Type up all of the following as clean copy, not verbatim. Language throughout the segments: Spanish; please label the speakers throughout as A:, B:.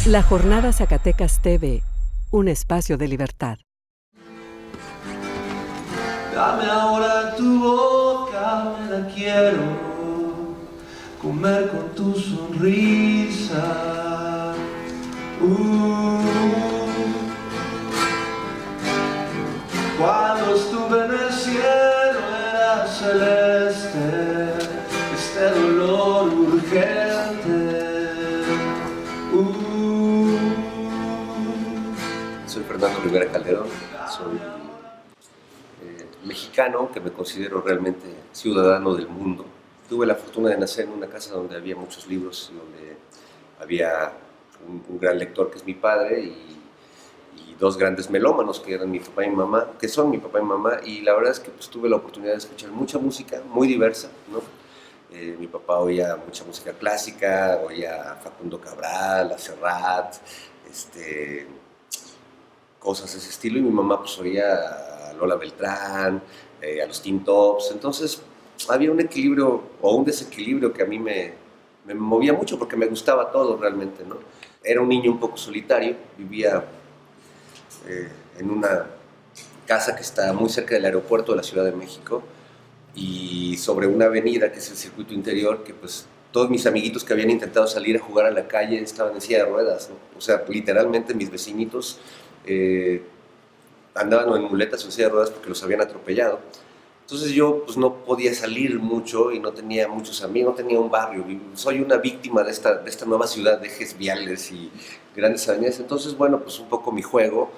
A: La Jornada Zacatecas TV, un espacio de libertad.
B: Dame ahora tu boca, me la quiero comer con tu sonrisa. Cuando estuve en el cielo era celeste, este dolor urgente.
C: Soy Fernando Rivera Calderón, soy mexicano, que me considero realmente ciudadano del mundo. Tuve la fortuna de nacer en una casa donde había muchos libros, donde había un gran lector que es mi padre y dos grandes melómanos que eran mi papá y mi mamá, que son mi papá y mi mamá, y la verdad es que pues, tuve la oportunidad de escuchar mucha música, muy diversa, ¿no? Mi papá oía mucha música clásica, oía a Facundo Cabral, a Serrat, cosas de ese estilo, y mi mamá pues oía a Lola Beltrán, a los Teen Tops. Entonces había un equilibrio o un desequilibrio que a mí me movía mucho porque me gustaba todo realmente, ¿no? Era un niño un poco solitario, vivía en una casa que está muy cerca del aeropuerto de la Ciudad de México y sobre una avenida que es el circuito interior, que pues todos mis amiguitos que habían intentado salir a jugar a la calle estaban en silla de ruedas, ¿no? O sea, literalmente mis vecinitos andaban en muletas o en silla de ruedas porque los habían atropellado. Entonces yo pues no podía salir mucho y no tenía muchos amigos, no tenía un barrio. Soy una víctima de esta nueva ciudad de ejes viales y grandes avenidas. Entonces, bueno, pues un poco mi juego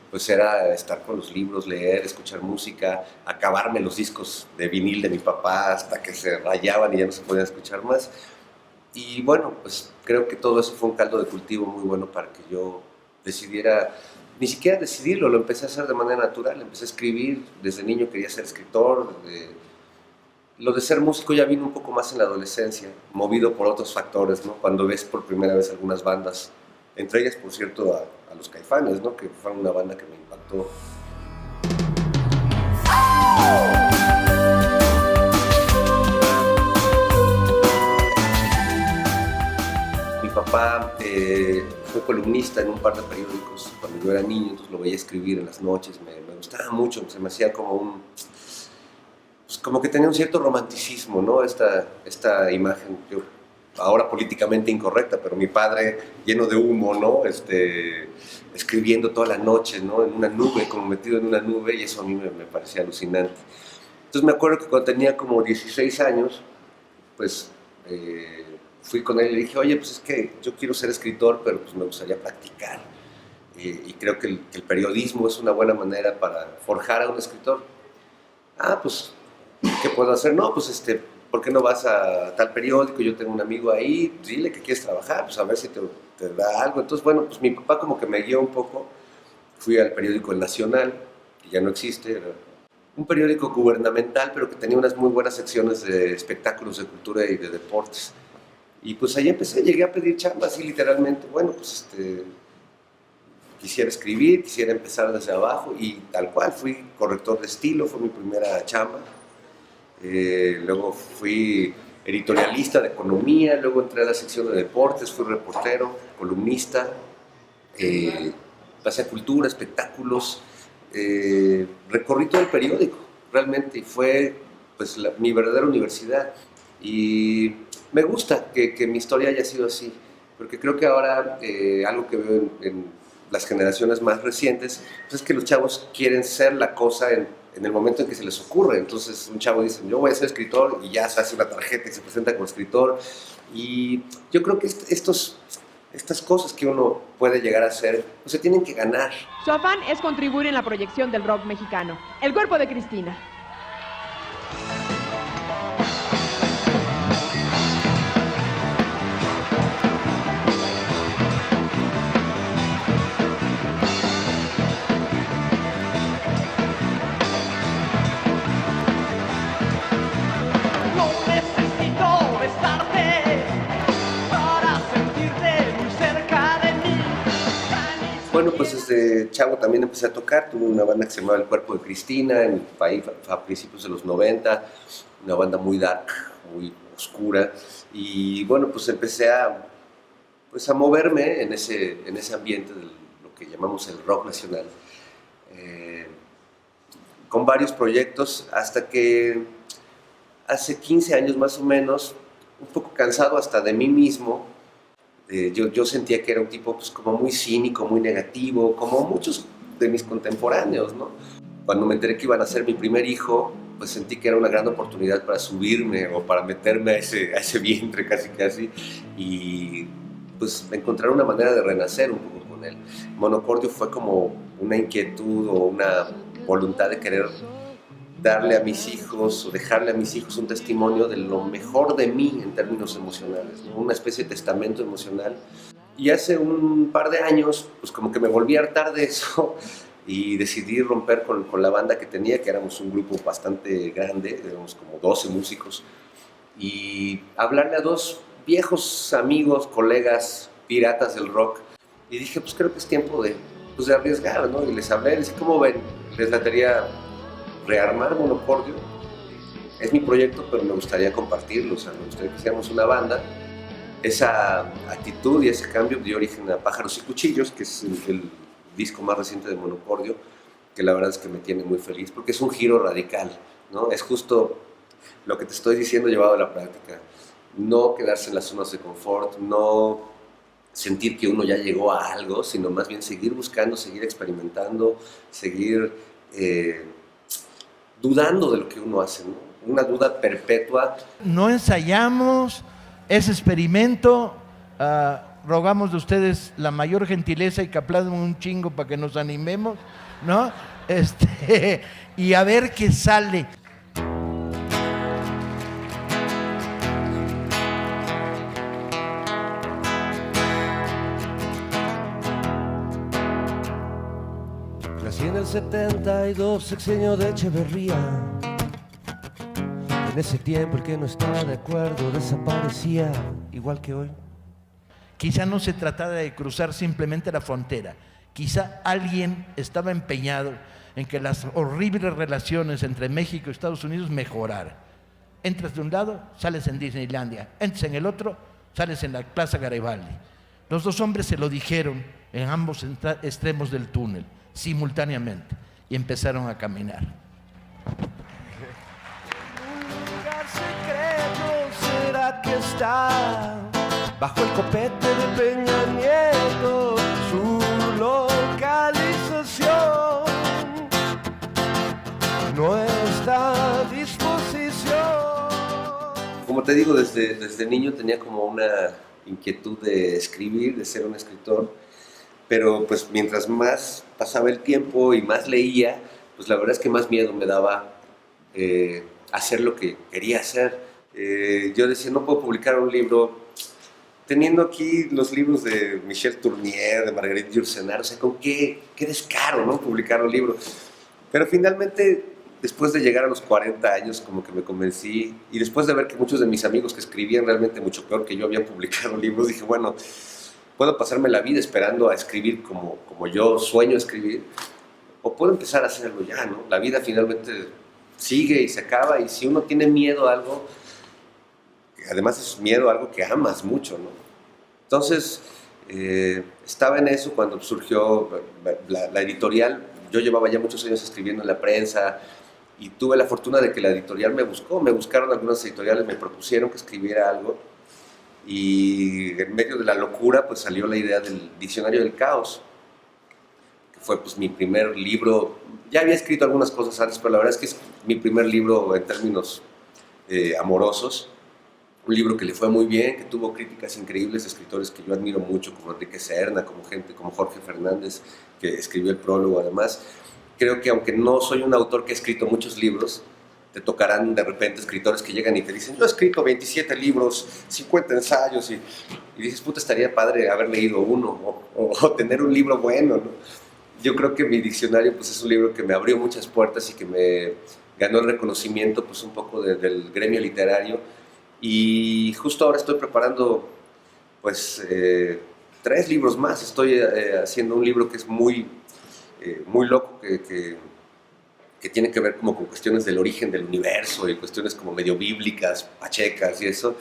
C: pues era estar con los libros, leer, escuchar música, acabarme los discos de vinil de mi papá hasta que se rayaban y ya no se podían escuchar más. Y bueno, pues creo que todo eso fue un caldo de cultivo muy bueno para que yo decidiera, ni siquiera decidirlo, lo empecé a hacer de manera natural, empecé a escribir, desde niño quería ser escritor, lo de ser músico ya vino un poco más en la adolescencia, movido por otros factores, ¿no? Cuando ves por primera vez algunas bandas, entre ellas, por cierto, a los Caifanes, ¿no? Que fue una banda que me impactó. Mi papá fue columnista en un par de periódicos cuando yo era niño, entonces lo veía escribir en las noches, me gustaba mucho, se me hacía como pues como que tenía un cierto romanticismo, ¿no? Esta imagen, ahora políticamente incorrecta, pero mi padre lleno de humo, ¿no? Escribiendo toda la noche, ¿no? En una nube, como metido en una nube, y eso a mí me parecía alucinante. Entonces me acuerdo que cuando tenía como 16 años, pues fui con él y le dije, oye, pues es que yo quiero ser escritor, pero pues me gustaría practicar. Y creo que el periodismo es una buena manera para forjar a un escritor. Ah, pues, ¿qué puedo hacer? No, pues ¿por qué no vas a tal periódico? Yo tengo un amigo ahí, dile que quieres trabajar, pues a ver si te da algo. Entonces, bueno, pues mi papá como que me guió un poco. Fui al periódico El Nacional, que ya no existe, era un periódico gubernamental, pero que tenía unas muy buenas secciones de espectáculos, de cultura y de deportes. Y pues ahí empecé, llegué a pedir chamba, así literalmente. Bueno, pues quisiera escribir, quisiera empezar desde abajo y tal cual, fui corrector de estilo, fue mi primera chamba. Luego fui editorialista de economía, luego entré a la sección de deportes, fui reportero, columnista, pasé a cultura, espectáculos, recorrí todo el periódico realmente y fue pues mi verdadera universidad. Y me gusta que mi historia haya sido así, porque creo que ahora algo que veo en las generaciones más recientes pues es que los chavos quieren ser la cosa en el momento en que se les ocurre. Entonces un chavo dice, yo voy a ser escritor, y ya se hace una tarjeta y se presenta como escritor. Y yo creo que estas cosas que uno puede llegar a hacer, pues se tienen que ganar.
D: Su afán es contribuir en la proyección del rock mexicano. El cuerpo de Cristina.
C: Bueno, pues desde chavo también empecé a tocar, tuve una banda que se llamaba El Cuerpo de Cristina en mi país a principios de los 90, una banda muy dark, muy oscura, y bueno, pues empecé a pues a moverme en ese ambiente de lo que llamamos el rock nacional, con varios proyectos, hasta que hace 15 años más o menos, un poco cansado hasta de mí mismo, yo sentía que era un tipo pues, como muy cínico, muy negativo, como muchos de mis contemporáneos, ¿no? Cuando me enteré que iban a ser mi primer hijo, pues sentí que era una gran oportunidad para subirme o para meterme a ese vientre casi, y pues encontrar una manera de renacer un poco con él. Monocordio fue como una inquietud o una voluntad de querer darle a mis hijos o dejarle a mis hijos un testimonio de lo mejor de mí en términos emocionales, ¿no? Una especie de testamento emocional. Y hace un par de años, pues como que me volví a hartar de eso y decidí romper con la banda que tenía, que éramos un grupo bastante grande, éramos como 12 músicos, y hablarle a 2 viejos amigos, colegas, piratas del rock, y dije, pues creo que es tiempo de arriesgar, ¿no? Y les hablé, les dije, ¿cómo ven? Les latería rearmar Monocordio. Es mi proyecto, pero me gustaría compartirlo, o sea, me gustaría que hiciéramos una banda. Esa actitud y ese cambio dio origen a Pájaros y Cuchillos, que es el disco más reciente de Monocordio, que la verdad es que me tiene muy feliz, porque es un giro radical, ¿no? Es justo lo que te estoy diciendo llevado a la práctica. No quedarse en las zonas de confort, no sentir que uno ya llegó a algo, sino más bien seguir buscando, seguir experimentando, seguir dudando de lo que uno hace, ¿no? Una duda perpetua.
E: No ensayamos ese experimento, rogamos de ustedes la mayor gentileza y que aplaudan un chingo para que nos animemos, ¿no? Y a ver qué sale.
B: Nací en el 72, sexenio de Echeverría. En ese tiempo el que no estaba de acuerdo desaparecía, igual que hoy.
E: Quizá no se trataba de cruzar simplemente la frontera. Quizá alguien estaba empeñado en que las horribles relaciones entre México y Estados Unidos mejoraran. Entras de un lado, sales en Disneylandia. Entras en el otro, sales en la Plaza Garibaldi. Los 2 hombres se lo dijeron en ambos extremos del túnel, simultáneamente, y empezaron a caminar.
B: Un lugar secreto será que está bajo el copete de Peña Nieto, su localización no está a disposición.
C: Como te digo, desde niño tenía como una inquietud de escribir, de ser un escritor, pero pues mientras más pasaba el tiempo y más leía, pues la verdad es que más miedo me daba hacer lo que quería hacer. Yo decía, no puedo publicar un libro teniendo aquí los libros de Michel Tournier, de Marguerite Yourcenar, o sea, con qué descaro, ¿no? Publicar un libro. Pero finalmente, después de llegar a los 40 años, como que me convencí, y después de ver que muchos de mis amigos que escribían realmente mucho peor que yo habían publicado libros, dije, bueno, puedo pasarme la vida esperando a escribir como yo sueño escribir, o puedo empezar a hacerlo ya, ¿no? La vida finalmente sigue y se acaba, y si uno tiene miedo a algo, además es miedo a algo que amas mucho, ¿no? Entonces, estaba en eso cuando surgió la editorial. Yo llevaba ya muchos años escribiendo en la prensa y tuve la fortuna de que la editorial me buscaron algunas editoriales, me propusieron que escribiera algo, y en medio de la locura pues salió la idea del Diccionario del Caos, que fue pues mi primer libro. Ya había escrito algunas cosas antes, pero la verdad es que es mi primer libro en términos amorosos. Un libro que le fue muy bien, que tuvo críticas increíbles de escritores que yo admiro mucho, como Enrique Serna, como gente como Jorge Fernández, que escribió el prólogo. Además, creo que aunque no soy un autor que ha escrito muchos libros, te tocarán de repente escritores que llegan y te dicen, yo he escrito 27 libros, 50 ensayos, y dices, puta, estaría padre haber leído uno, o tener un libro bueno, ¿no? Yo creo que mi diccionario pues, es un libro que me abrió muchas puertas y que me ganó el reconocimiento pues, un poco del gremio literario. Y justo ahora estoy preparando pues 3 libros más. Estoy haciendo un libro que es muy loco, que tiene que ver como con cuestiones del origen del universo y cuestiones como medio bíblicas, pachecas y eso.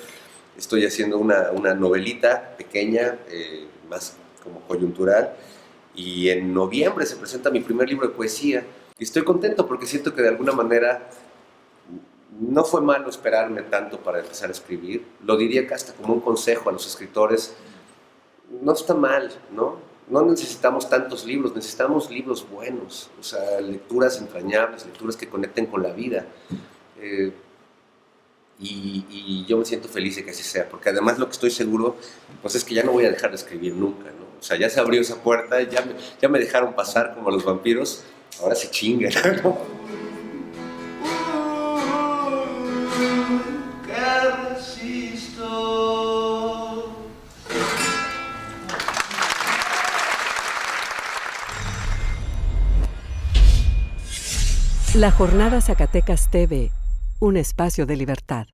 C: Estoy haciendo una novelita pequeña, más como coyuntural, y en noviembre se presenta mi primer libro de poesía. Y estoy contento porque siento que de alguna manera no fue malo esperarme tanto para empezar a escribir. Lo diría que hasta como un consejo a los escritores. No está mal, ¿no? No necesitamos tantos libros, necesitamos libros buenos, o sea, lecturas entrañables, lecturas que conecten con la vida. Y yo me siento feliz de que así sea, porque además lo que estoy seguro pues es que ya no voy a dejar de escribir nunca, ¿no? O sea, ya se abrió esa puerta, ya me dejaron pasar como a los vampiros, ahora se chingan, ¿no?
B: Que resisto.
A: La Jornada Zacatecas TV, un espacio de libertad.